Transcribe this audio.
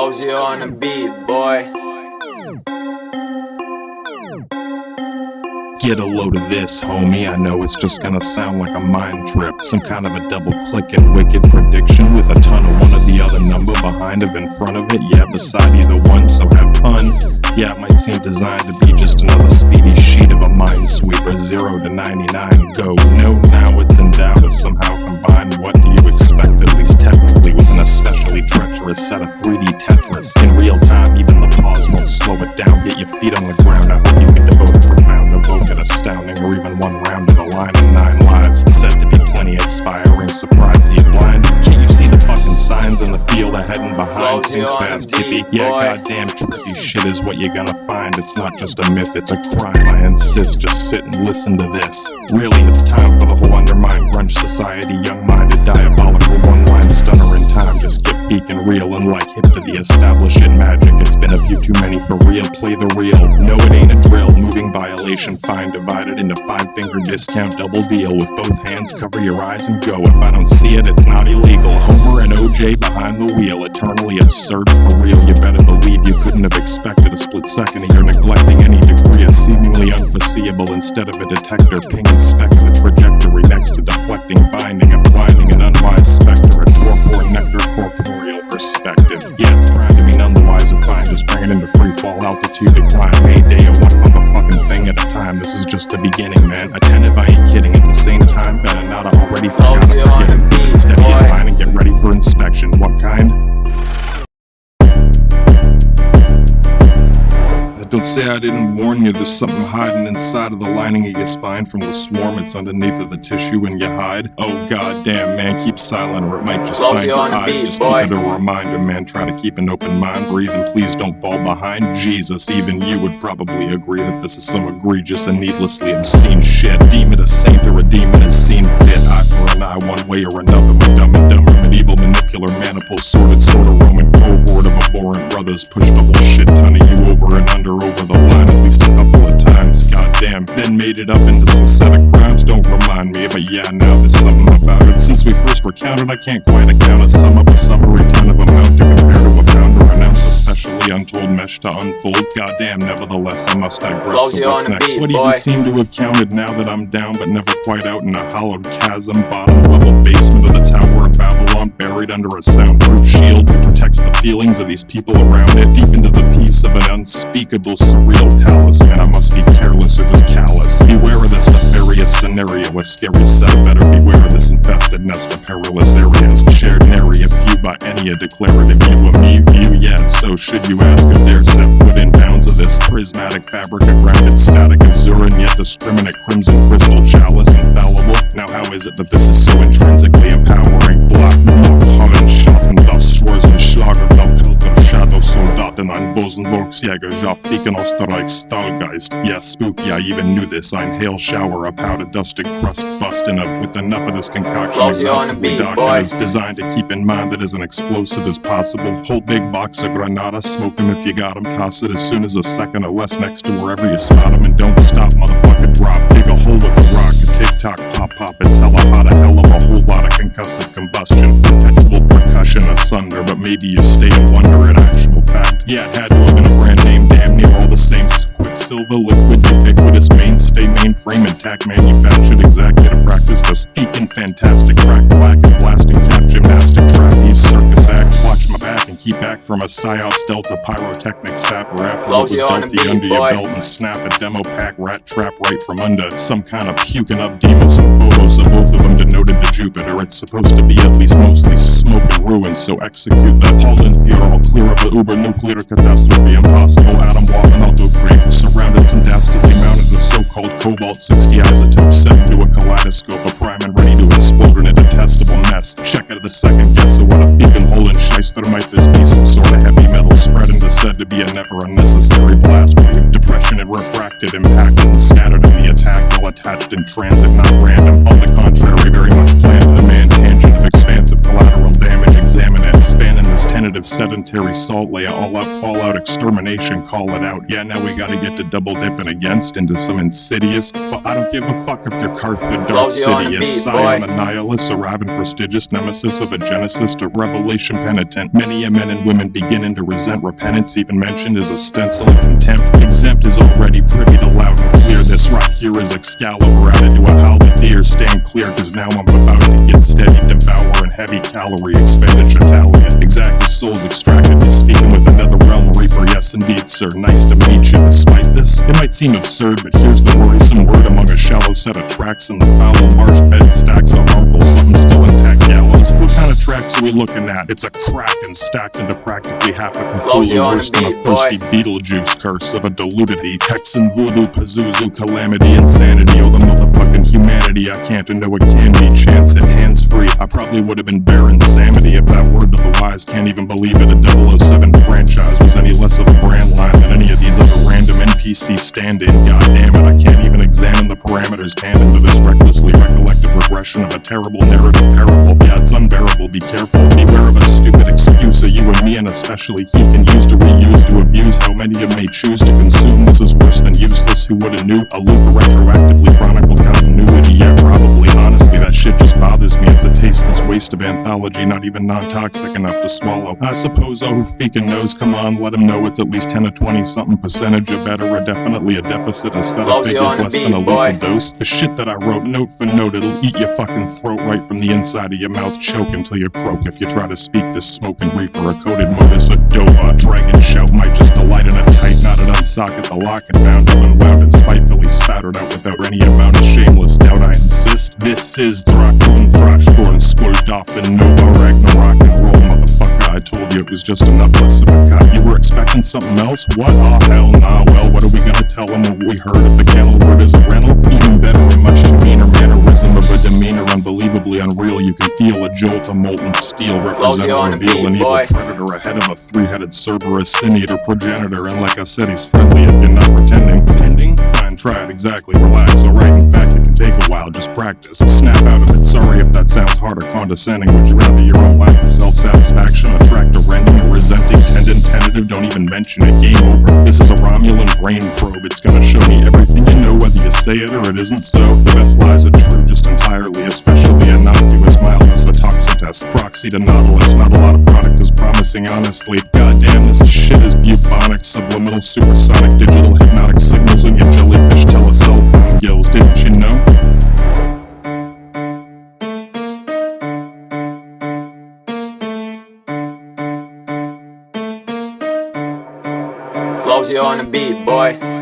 Floyzi on the beat, boy. Get a load of this, homie. I know it's just gonna sound like a mind trip. Some kind of a double click and wicked prediction with a ton of one or the other number behind of in front of it. Yeah, beside either one, so have fun. Yeah, it might seem designed to be just another speedy sheet of a minesweeper. 0 to 99 go. No, now it's endowed as somehow combined. What do you expect, at least technically, with an especially treacherous set of 3D Tetris? In real time, even the pause won't slow it down. Get your feet on the ground. I hope you can devote a profound, evoke astounding, or even one round of the line of 9 lives. Said to be plenty expiring, surprise you blind. Can't you see the fucking signs in the field ahead and behind? Think fast, hippie. Yeah, goddamn trippy shit is what you're gonna find. It's not just a myth, it's a crime. I insist, just sit and listen to this. Really, it's time for the whole undermined grunge society, young-minded, diabolical, one-line stunner in time. Just get feek and real and like hip to the establishment magic. It's been a few too many for real. Play the real. No, it ain't a drill. Moving violation, fine divided into 5-finger discount, double deal. With both hands, cover your eyes and go. If I don't see it, it's not illegal. Homer and OJ behind the wheel, eternally absurd for real. You better believe you couldn't have expected a split second of your neglecting any degree of seemingly unforeseeable. Instead of a detector, ping inspect the trajectory next to deflecting, binding, and blinding an unwise specter. A torpor nectar corporeal perspective. Yeah, it's trying to be none the wiser fine. Just bring it into free fall altitude decline. Mayday, a one motherfucking thing at a time. This is just the beginning, man. Attentive, I ain't kidding. At the same time, better not have already forgot to forget it. Steady in line and get ready for inspection. What kind? Don't say I didn't warn you, there's something hiding inside of the lining of your spine. From the swarm, it's underneath of the tissue in your hide. Oh goddamn, man, keep silent or it might just find your eyes. Just keep it a reminder, man, try to keep an open mind. Breathe and please don't fall behind. Jesus, even you would probably agree that this is some egregious and needlessly obscene shit. Demon a saint or a demon is seen fit. Eye for an eye, one way or another. My dumb and dumber, medieval manipular, maniple, sorted, sort of Roman cohort of abhorrent brothers. Pushed a whole shit ton of you over and under over the line at least a couple of times. Goddamn, then made it up into some set of crimes. Don't remind me, but yeah, now there's something about it. Since we first recounted, I can't quite account a sum up a summary ton of amount to compare to a pound or an ounce, especially untold mesh to unfold. Goddamn, nevertheless, I must digress. So what's next? What do you seem to have counted now that I'm down, but never quite out in a hollowed chasm, bottom level basement of the Tower of Babylon, buried under a soundproof shield that protects the feelings of these people around it, deep into the peace of an unspeakable surreal talisman. I must be careless or just callous. Beware of this nefarious scenario, a scary set. Better beware of this infested nest of perilous areas, shared nary a few by any a declarative you of me view yet. So should you ask if dare set foot in bounds of this prismatic fabric of grounded static azure and yet discriminate crimson crystal chalice infallible? Now how is it that this is so intrinsically empowering? Black Holland schaffen das Schwarzen Schlager da Pelter Shadow Soldaten ein Bosenvolksjäger ja ficken Österreich Stahlgeist. Yeah, spooky, I even knew this. Ein hail shower, a powder dusted crust busting up with enough of this concoction exhaustively documented is designed to keep in mind that as an explosive as possible. Whole big box of Granada, smoke 'em if you got 'em, toss it as soon as a second or less next to wherever you spot 'em, and don't stop, motherfucker, drop. Dig a hole with a rock, a tick-tock, pop-pop, it's hella hot, a hell of a whole lot of concussive combustion. Perpetual percussion asunder, but maybe you stay and wonder in actual fact. Yeah, it had to have been a brand name, damn near all the same. Quicksilver, liquid, ubiquitous, mainstay, mainframe, intact, manufactured exactly to practice this feekin' fantastic crack, black and blasting cap, gymnastic, trapeze, circus act. Watch my back and keep back from a Psyops Delta pyrotechnic sapper after it was dealt the under your belt and snap a demo pack rat trap right from under some kind of puking up demon. Some photos of both of them denoted to Jupiter. It's supposed to be at least mostly smoke and ruin, so execute the Holland Fuhrer, clear of a uber nuclear catastrophe, impossible atom walking all do great. Surrounded some dastardly mounted with so-called cobalt-60 isotopes set into a kaleidoscope, a prime and ready to explode in a detestable mess. Check out the second guess of what a feekin' hole in shyster might this be, some sort of heavy metal spread into said to be a never unnecessary blast wave. Depression and refracted, impacted and scattered in the attack while attached in transit, not random. On the contrary, very much planned to demand tangent of expansive collateral damage. Examine it, spanning this tentative sedentary salt lay all out, fallout, extermination, call it out. Yeah, now we gotta get to double dipping against into some insidious. I don't give a fuck if you're Carthage, Darth Sidious, Scion, a nihilist, arriving prestigious nemesis of a genesis to revelation penitent. Many a men and women beginning to resent repentance, even mentioned as a stencil of contempt. Exempt is already privy to loud and clear. This rock here is Excalibur added to a halberdier. Stand clear, cause now I'm about to get steady, devouring heavy calorie expenditure Talia. Exact as souls extracted to speaking with another realm reaper. Yes indeed, sir, nice to meet you. Despite this, it might seem absurd, but here's the worrisome word among a shallow set of tracks in the foul marsh bed stacks of harmful, something still intact gallows. What kind of tracks are we looking at? It's a kraken stacked into practically half a Cthulhu, worse than a thirsty Beetlejuice curse of a diluted Hexen, voodoo, Pazuzu, calamity, insanity. Oh, the motherfucking humanity, I can't and know it can be. Chance it, hands free. I probably would have been bare insanity if that word to the wise. Can't even believe it. A 007 franchise was any less of a brand line than any of these other random NPC stand-in. God damn it, I can't even examine the parameters tandem to this recklessly recollective regression of a terrible narrative parable. Yeah, it's unbearable. Be careful. Beware of a stupid excuse that you and me, and especially he, can use to reuse to abuse. How many of may choose to consume? This is worse than useless. Who woulda knew? A loop of retroactively chronicle continuity. Yeah, probably. Honestly, that shit just bothers me. It's a tasteless waste of anthology, not even non-toxic enough to swallow. I suppose, oh, who feekin' knows? Come on, let him know it's at least 10 to 20 something percentage or better, or definitely a deficit. A set of figures less than a lethal dose. The shit that I wrote, note for note, it'll eat your fucking throat right from the inside of your mouth. Choke until you croak if you try to speak this smoking reefer. A coated modus, a dova, dragon shout might just delight in a tight knotted unsocket. The locket bound, unwound, and spitefully spattered out without any amount of shameless doubt. I insist. This is Drakon Frashborn Skulldorfen Nova Ragnarok and roll, motherfucker. I told you it was just enough less of a cut. You were expecting something else? What? Oh hell nah. Well, what are we gonna tell them what we heard if the kennel word is a rental? Even better, a much too meaner mannerism of a demeanor unbelievably unreal. You can feel a jolt of molten steel represent or reveal an evil predator ahead of a three-headed Cerberus sin-eater progenitor. And like I said, he's friendly if you're not pretending. Pretending? Fine, try it, exactly, relax. Alright, in fact, it can take a while, just practice. Snap out of it, sorry if that sounds hard or condescending. Would you rather your own lack of self-satisfaction attract a rending or resenting tentative? Don't even mention it, game over. This is a Romulan brain probe. It's gonna show me everything you know, whether you say it or it isn't so. The best lies are true, just entirely, especially innocuous mildness, a toxin test. Proxy to Nautilus, not a lot of product is promising, honestly. Goddamn, this shit is bubonic, subliminal, supersonic, digital, hypnotic signals in your jellyfish telephone gills. Didn't you know? Floyzi on the beat, boy.